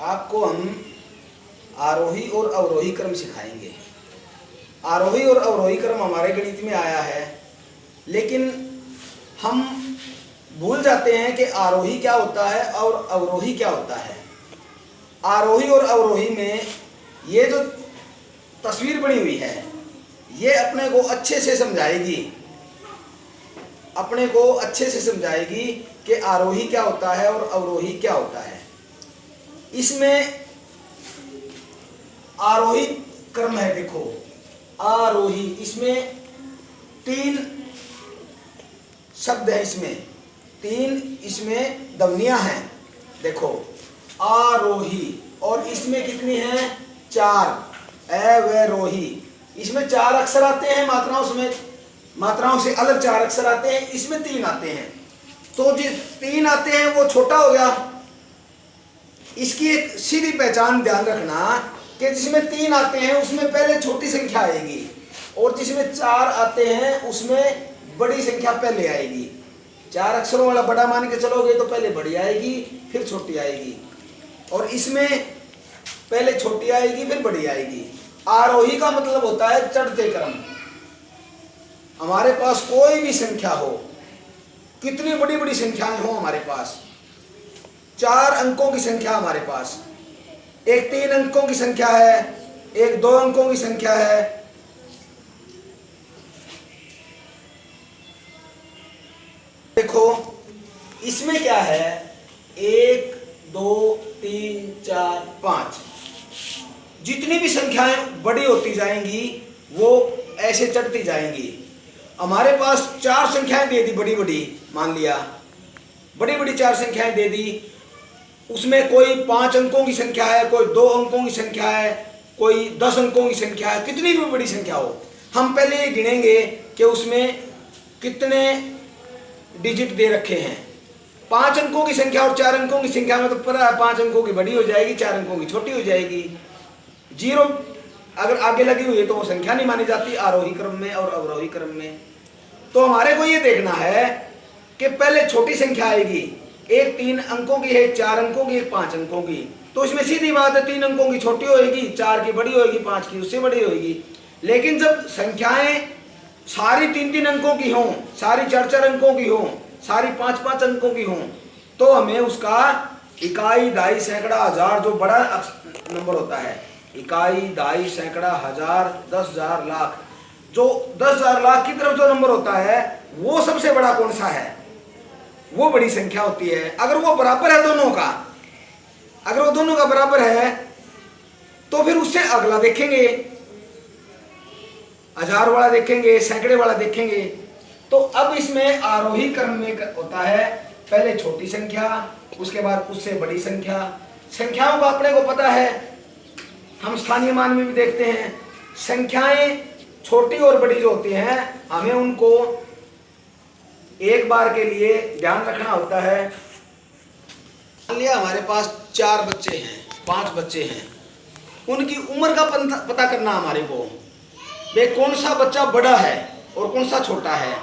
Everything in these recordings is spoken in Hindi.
आपको हम आरोही और अवरोही क्रम सिखाएंगे। आरोही और अवरोही क्रम हमारे गणित में आया है, लेकिन हम भूल जाते हैं कि आरोही क्या होता है और अवरोही क्या होता है। आरोही और अवरोही में ये जो तस्वीर बनी हुई है ये अपने को अच्छे से समझाएगी कि आरोही क्या होता है और अवरोही क्या होता है। इसमें आरोही क्रम है, देखो आरोही, इसमें 3 शब्द है, इसमें 3 इसमें ध्वनियां हैं। देखो आरोही, और इसमें कितनी हैं 4, अवरोही। इसमें 4 अक्षर आते हैं, मात्राओं से अलग 4 अक्षर आते हैं, इसमें 3 आते हैं। तो जिस 3 आते हैं वो छोटा हो गया। इसकी एक सीधी पहचान ध्यान रखना कि जिसमें 3 आते हैं उसमें पहले छोटी संख्या आएगी, और जिसमें 4 आते हैं उसमें बड़ी संख्या पहले आएगी। 4 अक्षरों वाला बड़ा मान के चलोगे तो पहले बड़ी आएगी फिर छोटी आएगी, और इसमें पहले छोटी आएगी फिर बड़ी आएगी। आरोही का मतलब होता है चढ़ते क्रम। हमारे पास कोई भी संख्या हो, कितनी बड़ी बड़ी संख्याएं हो हमारे पास, 4 अंकों की संख्या हमारे पास, एक 3 अंकों की संख्या है, एक 2 अंकों की संख्या है। देखो इसमें क्या है, 1 2 3 4 5, जितनी भी संख्याएं बड़ी होती जाएंगी वो ऐसे चढ़ती जाएंगी। हमारे पास 4 संख्याएं दे दी बड़ी बड़ी, मान लिया बड़ी बड़ी 4 संख्याएं दे दी, उसमें कोई 5 अंकों की संख्या है, कोई 2 अंकों की संख्या है, कोई 10 अंकों की संख्या है, कितनी भी बड़ी संख्या हो, हम पहले ये गिनेंगे कि उसमें कितने डिजिट दे रखे हैं। 5 अंकों की संख्या और 4 अंकों की संख्या में तो पता है 5 अंकों की बड़ी हो जाएगी, 4 अंकों की छोटी हो जाएगी। 0 अगर आगे लगी हुई है तो वो संख्या नहीं मानी जाती आरोही क्रम में और अवरोही क्रम में। तो हमारे को ये देखना है कि पहले छोटी संख्या आएगी, एक 3 अंकों की है, 4 अंकों की, एक 5 अंकों की, तो इसमें सीधी बात है 3 अंकों की छोटी होगी, 4 की बड़ी होगी, 5 की उससे बड़ी होगी। लेकिन जब संख्याएं सारी 3-3 अंकों की हों, सारी 4-4 अंकों की हों, सारी 5-5 अंकों की हों, तो हमें उसका इकाई, दहाई, सैकड़ा, हजार जो बड़ा नंबर होता है, इकाई, दहाई, सैकड़ा, हजार, 10,000, लाख, जो 10,000 लाख की तरफ जो नंबर होता है वो सबसे बड़ा कौन सा है, वो बड़ी संख्या होती है। अगर वो बराबर है दोनों का, अगर वो दोनों का बराबर है तो फिर उससे अगला देखेंगे, हजार वाला देखेंगे, सैकड़े वाला देखेंगे। तो अब इसमें आरोही क्रम में होता है पहले छोटी संख्या, उसके बाद उससे बड़ी संख्या। संख्याओं का अपने को पता है, हम स्थानीय मान में भी देखते हैं, संख्याएं छोटी और बड़ी जो होती हैं हमें उनको एक बार के लिए ध्यान रखना होता है। मान लिया हमारे पास 4 बच्चे हैं, 5 बच्चे हैं, उनकी उम्र का पता करना हमारे को, वे कौन सा बच्चा बड़ा है और कौन सा छोटा है।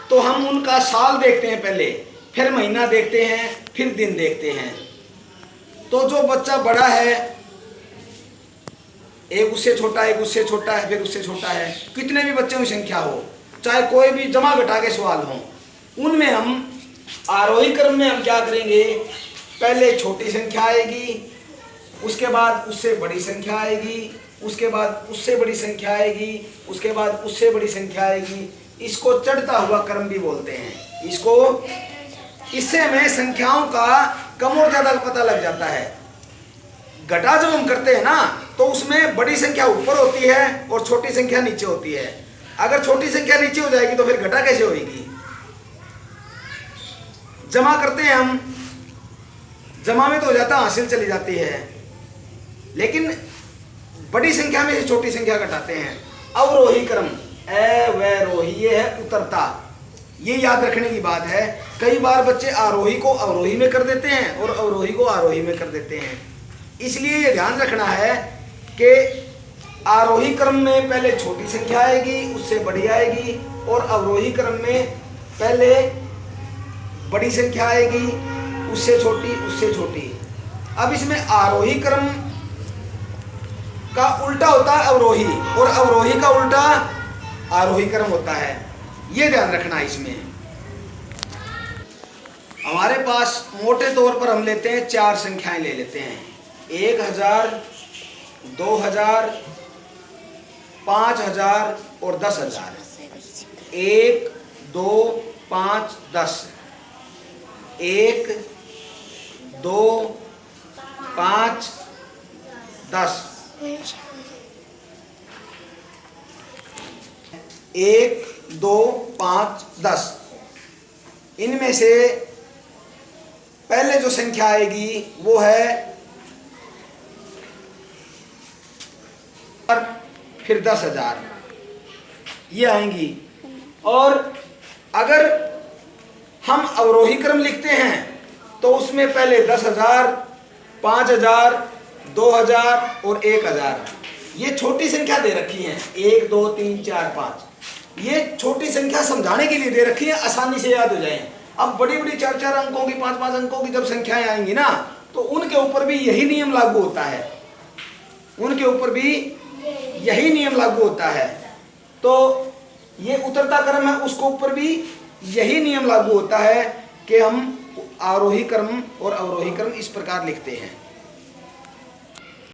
तो हम उनका साल देखते हैं पहले, फिर महीना देखते हैं, फिर दिन देखते हैं। तो जो बच्चा बड़ा है, एक उससे छोटा है, एक उससे छोटा है, फिर उससे छोटा है, कितने भी बच्चों की संख्या हो, चाहे कोई भी जमा घटा के सवाल हो, उनमें हम आरोही क्रम में हम क्या करेंगे, पहले छोटी संख्या आएगी, उसके बाद उससे बड़ी संख्या आएगी, उसके बाद उससे बड़ी संख्या आएगी, उसके बाद उससे बड़ी संख्या आएगी। इसको चढ़ता हुआ क्रम भी बोलते हैं। इससे हमें संख्याओं का कम और ज्यादा पता लग जाता है। घटा जब हम करते हैं ना तो उसमें बड़ी संख्या ऊपर होती है और छोटी संख्या नीचे होती है। अगर छोटी संख्या नीचे हो जाएगी तो फिर घटा कैसे होगी। जमा करते हैं हम, जमा में तो हो जाता हासिल चली जाती है, लेकिन बड़ी संख्या में से छोटी संख्या घटाते हैं। अवरोही क्रम, अवरोही, ये है उतरता, ये याद रखने की बात है। कई बार बच्चे आरोही को अवरोही में कर देते हैं और अवरोही को आरोही में कर देते हैं। इसलिए ये ध्यान रखना है कि आरोही क्रम में पहले छोटी संख्या आएगी, उससे बड़ी आएगी, और अवरोही क्रम में पहले बड़ी संख्या आएगी, उससे छोटी, उससे छोटी। अब इसमें आरोही क्रम का उल्टा होता है अवरोही, और अवरोही का उल्टा आरोही क्रम होता है। ये ध्यान रखना। इसमें हमारे पास मोटे तौर पर हम लेते हैं 4 संख्याएं ले लेते हैं, 1000, 2000, 5000 और 10,000। 1, 2, 5, 10। 1, 2, 5, 10। 1, 2, 5, 10। इनमें से पहले जो संख्या आएगी वो है, फिर 10,000 ये आएंगी। और अगर हम अवरोही क्रम लिखते हैं तो उसमें पहले 10,000, 5,000, 2,000 और 1,000। ये छोटी संख्या दे रखी है, 1, 2, 3, 4, 5। ये छोटी संख्या समझाने के लिए दे रखी है, आसानी से याद हो जाए। अब बड़ी बड़ी 4-4 अंकों की, 5-5 अंकों की जब संख्याएं आएंगी ना, तो उनके ऊपर भी यही नियम लागू होता है। उनके ऊपर भी यही नियम लागू होता है। तो ये उतरता क्रम है, उसके ऊपर भी यही नियम लागू होता है कि हम आरोही क्रम और अवरोही क्रम इस प्रकार लिखते हैं।